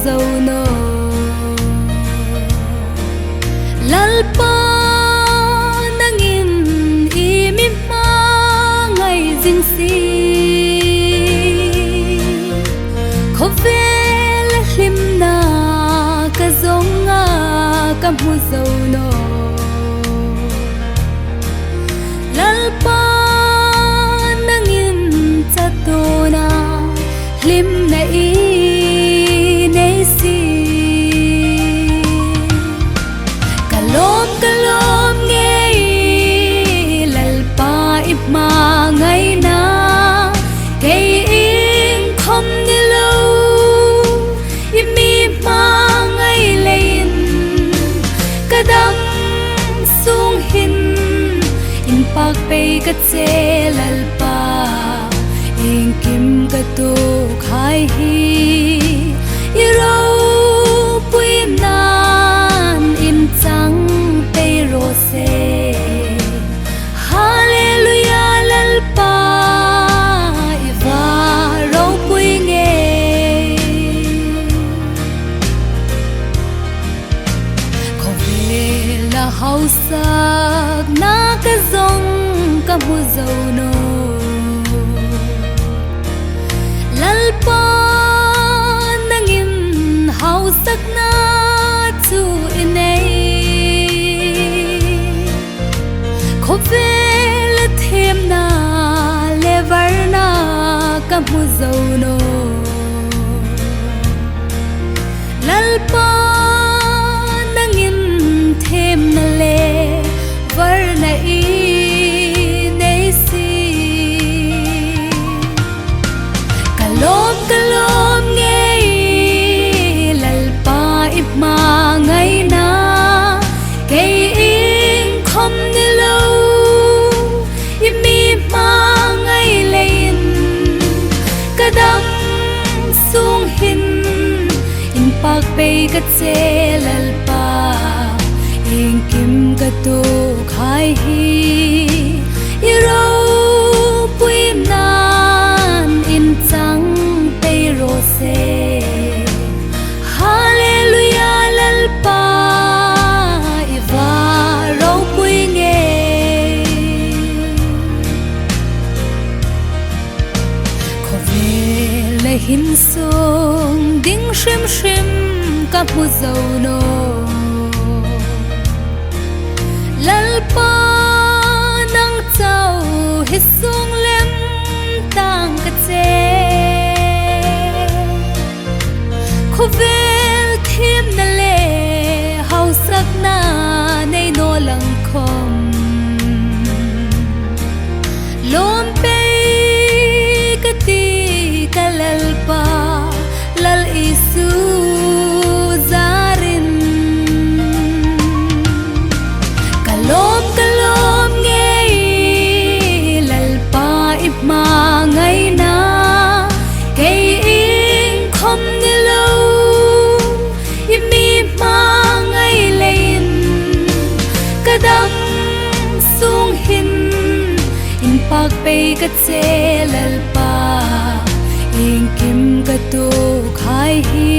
dâu no lalpa nang in imi ma ngày dinh si khó về lim na ka zong nga ka mu dâu no lalpa nang in chatona lim na i nei si kalom kalom nge lalpa ipma ngai na kay in khom ni lo imi ma ngai lein kadam sung hin in pak pe ka che lalpa in kim ka tu khai hi iro pui nan in chang pe ro se hallelujah lalpa iva ro pui nge ko ve la hausa na ka zong ka mu zau no lalpa nangin hau sak na chu inei ko ve la them na levar na ka mu zau no lalpa nangin them na le var na i nei si kalom kalom nge lalpa ipma ngai na kay in khom ni lo imi ma ngai lein kadam sung hin in pak pe ka che lalpa in kim ka tu khai hi iro pui nan in chang pe ro se hallelujah lalpa iva ro pui nge ko ve le hin song ding shim shim ka mu zau no lalpa nang chau hi sung lem tang ka che khu vel thêm na le hau sak na nei no lang khom lom pe ka ti ka lalpa lal isu zarin kalom kalom nge lalpa ipma ngai na kay in khom ni lo imi ma ngai lein kadam sung hin in pak pe ka che lalpa in kim ka tu khai hi